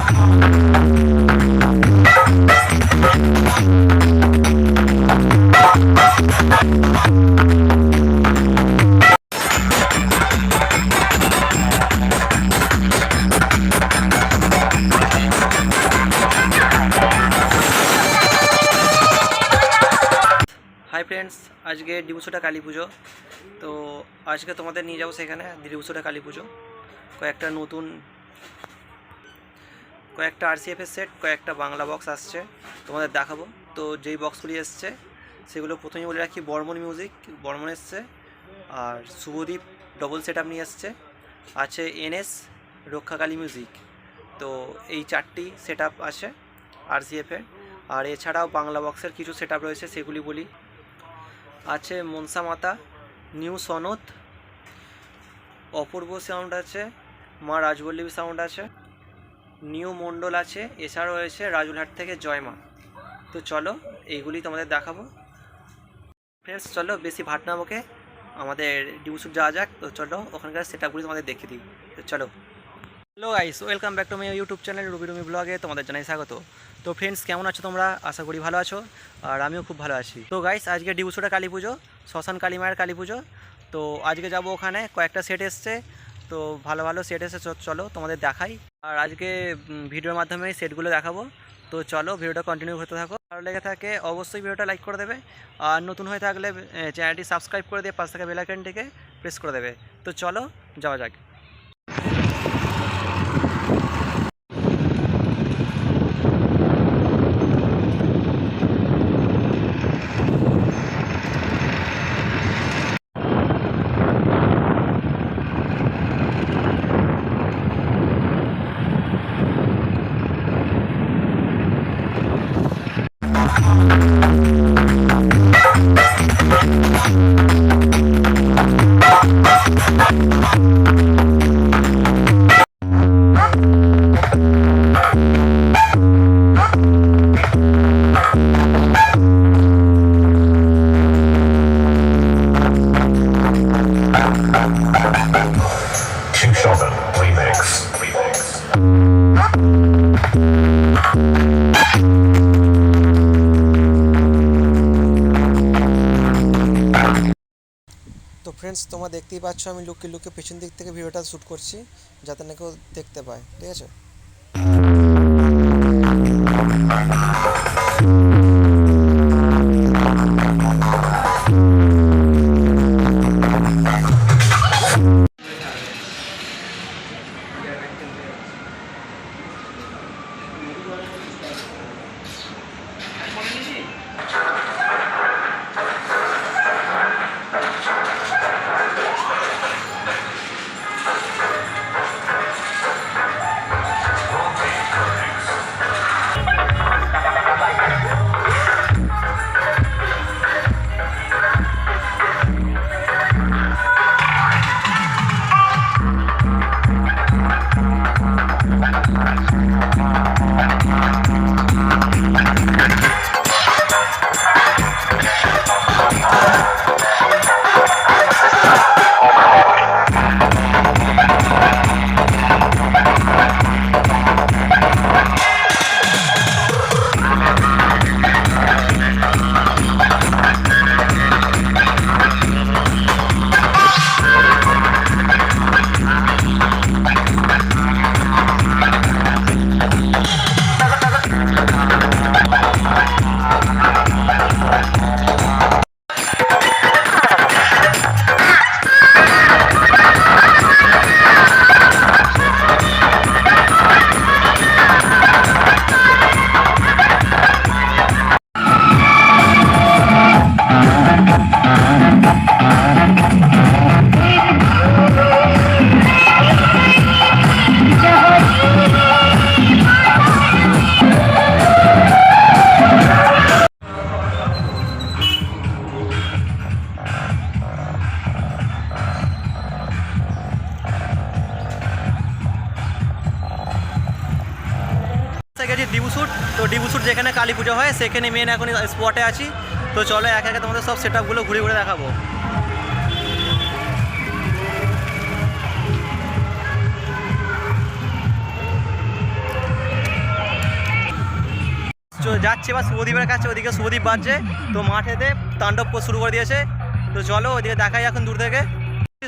Hi friends आज के डिबुसुटा काली पुजो तो आज के तुम्हारे नहीं जाओ सेखाने डिबुसुटा काली पुजो कयेकटा नतून कयेकटा आरसीएफ सेट कयेकटा बांगला बक्स आसছে তোমাদের দেখাবো। তো যেই বক্সগুলি এসছে সেগুলো প্রথমেই বলে রাখি বর্মন মিউজিক বর্মন এসছে, আর শুভদীপ ডবল সেটআপ নিয়ে এসছে, আছে এনএস রক্ষাকালী মিউজিক। তো এই চারটি সেটআপ আছে আরসিএফ এর। আর এছাড়াও বাংলা বক্সের কিছু সেটআপ রয়েছে সেগুলি বলি। আছে মনসা মাতা, নিউ সনদ, অপূর্ব সাউন্ড আছে, মা রাজবল্লভী সাউন্ড আছে, নিউ মন্ডল আছে, এছাড়াও রয়েছে রাজুলহাট থেকে জয় মা। তো চলো এইগুলি তোমাদের দেখাবো ফ্রেন্ডস। চলো বেশি ভাট না বকে আমাদের ডিবুসুট যাওয়া যাক। তো চলো ওখানকার সেটআপগুলি তোমাদের দেখিয়ে দিই। তো চলো। Hello guys, welcome back to my YouTube channel Ruby Rumi ব্লগে তোমাদের জানাই স্বাগত। তো ফ্রেন্ডস কেমন আছো তোমরা? আশা করি ভালো আছো, আর আমিও খুব ভালো আছি। তো গাইস আজকে ডিবুসুটা কালী পুজো, শ্মশান কালী মায়ের কালী পুজো। তো আজকে যাব ওখানে, কয়েকটা সেট এসছে, তো ভালো ভালো সেট এসে চলো তোমাদের দেখাই। আর আজকে ভিডিওর মাধ্যমে সেটগুলো দেখাবো। তো চলো ভিডিওটা কন্টিনিউ হতে থাকো। ভালো লেগে থাকে অবশ্যই ভিডিওটা লাইক করে দেবে, আর নতুন হয়ে থাকলে চ্যানেলটি সাবস্ক্রাইব করে দিয়ে পাশ থেকে বেল আইকনটিকে প্রেস করে দেবে। তো চলো যাওয়া যাক। তো ফ্রেন্ডস তোমরা দেখতেই পাচ্ছ আমি লুকিয়ে লুকিয়ে পেছন দিক থেকে ভিডিওটা শ্যুট করছি যাতে না কেউ দেখতে পায়, ঠিক আছে? ডিবুসুট। তো ডিবুসুট যেখানে কালী পুজো হয় সেখানে মেন এখন স্পটে আছি। তো চলো একে একে তোমাদের সব সেটআপগুলো ঘুরে ঘুরে দেখাবো। যাচ্ছে এবার শুভদীপের কাছে, ওদিকে শুভদীপ বাজছে, তো মাঠেতে তাণ্ডব শুরু করে দিয়েছে। তো চলো ওদিকে দেখাই এখন দূর থেকে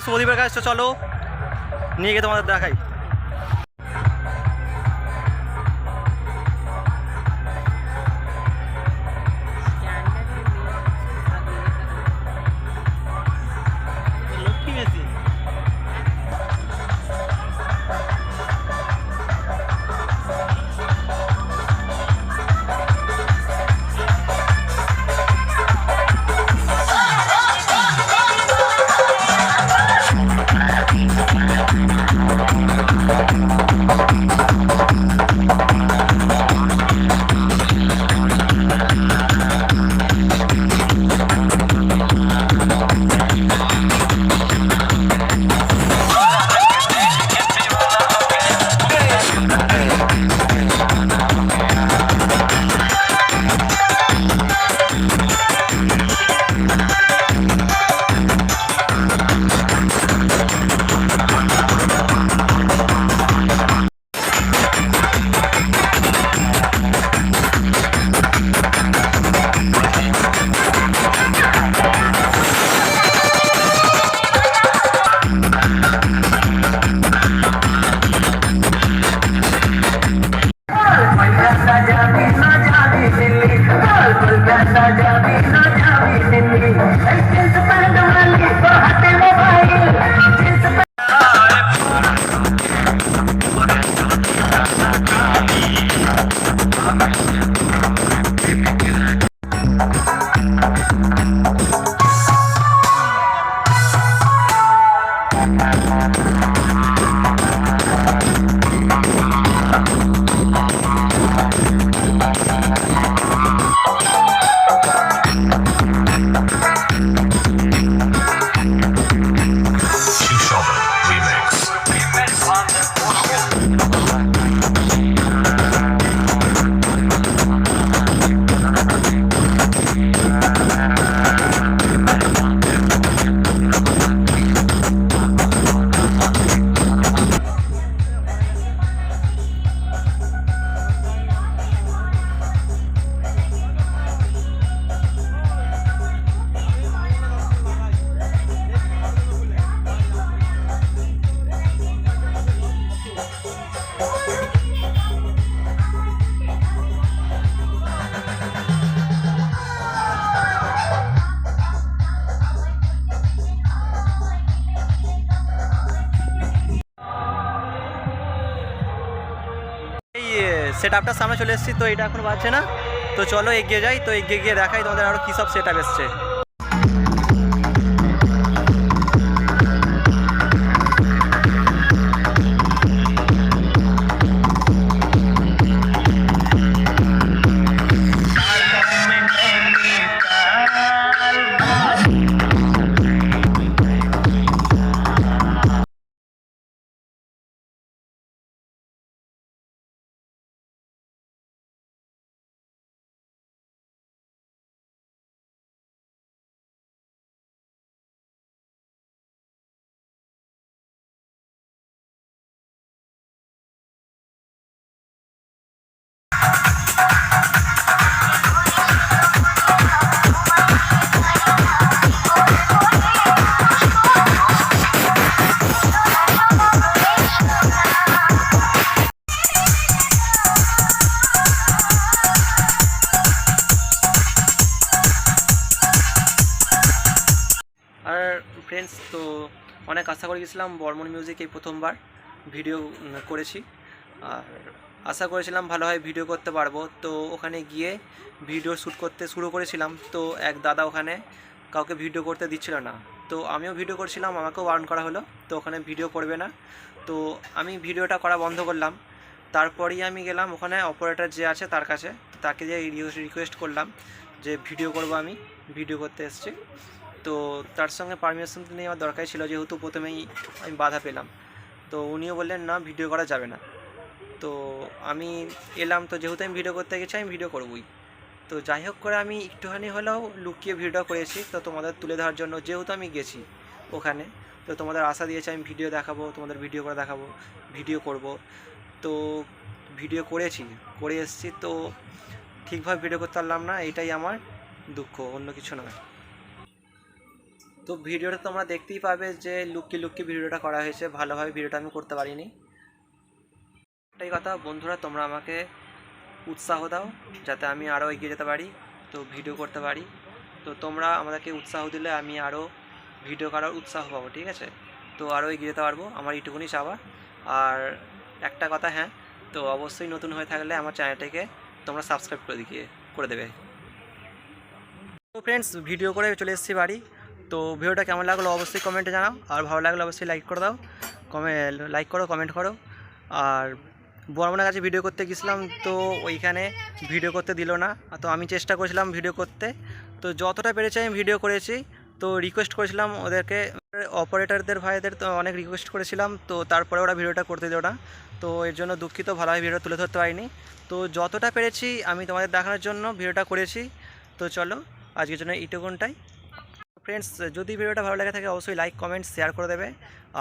শুভদীপের কাছে, চলো নিয়ে গিয়ে তোমাদের দেখাই। লক্ষ্মী মেশিন সেট আপটার সামনে চলে এসেছি, তো এটা এখন বাজছে না, তো চলো এগিয়ে যাই, তো এগিয়ে গিয়ে দেখাই তোমাদের আরও কী সব সেট আপ এসছে। আর ফ্রেন্ডস, তো অনেক আশা করে গেছিলাম বর্মন মিউজিক এই প্রথমবার ভিডিও করেছি, আর আশা করেছিলাম ভালোভাবে ভিডিও করতে পারবো। তো ওখানে গিয়ে ভিডিও শ্যুট করতে শুরু করেছিলাম, তো এক দাদা ওখানে কাউকে ভিডিও করতে দিচ্ছিল না, তো আমিও ভিডিও করছিলাম, আমাকেও বারণ করা হলো, তো ওখানে ভিডিও করবে না। তো আমি ভিডিওটা করা বন্ধ করলাম। তারপরেই আমি গেলাম ওখানে অপারেটর যে আছে তার কাছে, তাকে যে রিকোয়েস্ট করলাম যে ভিডিও করব, আমি ভিডিও করতে এসেছি। তো তার সঙ্গে পারমিশন নেওয়ার দরকার ছিল, যেহেতু প্রথমেই আমি বাধা পেলাম। তো উনিও বললেন না, ভিডিও করা যাবে না। তো আমি এলাম, তো যেহেতু আমি ভিডিও করতে গেছি, আমি ভিডিও করবই। তো যাই হোক করে আমি একটুখানি হলেও লুকিয়ে ভিডিও করেছি, তো তোমাদের তুলে ধরার জন্য, যেহেতু আমি গেছি ওখানে, তো তোমাদের আশা দিয়েছি আমি ভিডিও দেখাবো, তোমাদের ভিডিও করে দেখাবো, ভিডিও করব। তো ভিডিও করে এসেছি। তো ঠিকভাবে ভিডিও করতে পারলাম না, এটাই আমার দুঃখ, অন্য কিছু নয়। তো ভিডিওটা তোমরা দেখতেই পাবে যে লুকিয়ে লুকিয়ে ভিডিওটা করা হয়েছে, ভালোভাবে ভিডিওটা আমি করতে পারিনি। এটাই কথা বন্ধুরা, তোমরা আমাকে উৎসাহ দাও যাতে আমি আরও এগিয়ে যেতে পারি, তো ভিডিও করতে পারি। তো তোমরা আমাদেরকে উৎসাহ দিলে আমি আরও ভিডিও করার উৎসাহ পাবো, ঠিক আছে? তো আরও এগিয়ে যেতে পারবো, আমার এইটুকুনি চাওয়া। আর একটা কথা, হ্যাঁ, তো অবশ্যই নতুন হয়ে থাকলে আমার চ্যানেলটাকে তোমরা সাবস্ক্রাইব করে দেবে। তো ফ্রেন্ডস, ভিডিও করে চলে এসেছি বাড়ি। তো ভিডিওটা কেমন লাগলো অবশ্যই কমেন্টে জানাও, আর ভালো লাগলে অবশ্যই লাইক করে দাও, লাইক করো, কমেন্ট করো। আর বর্মনের কাছে ভিডিও করতে গেছিলাম, তো ওইখানে ভিডিও করতে দিল না। তো আমি চেষ্টা করেছিলাম ভিডিও করতে, তো যতটা পেরেছি আমি ভিডিও করেছি। তো রিকোয়েস্ট করেছিলাম ওদেরকে, অপারেটরদের ভাইদের, তো অনেক রিকোয়েস্ট করেছিলাম, তো তারপরে ওরা ভিডিওটা করতে দিল না। তো এর জন্য দুঃখিত, ভালোভাবে ভিডিও তুলে ধরতে পারিনি। তো যতটা পেরেছি আমি তোমাদের দেখানোর জন্য ভিডিওটা করেছি। তো চলো, আজকের জন্য এইটুকুনটাই। ফ্রেন্ডস, যদি ভিডিওটা ভালো লেগে থাকে অবশ্যই লাইক, কমেন্ট, শেয়ার করে দেবে।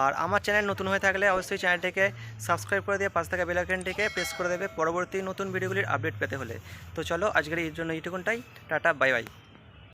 আর আমার চ্যানেল নতুন হয়ে থাকলে অবশ্যই চ্যানেলটিকে সাবস্ক্রাইব করে দিয়ে পাশে থাকা বেল আইকনটিকে প্রেস করে দেবে পরবর্তী নতুন ভিডিওগুলির আপডেট পেতে হলে। তো চলো, আজকের এর জন্য এইটুকুনটাই। Tata, bye bye.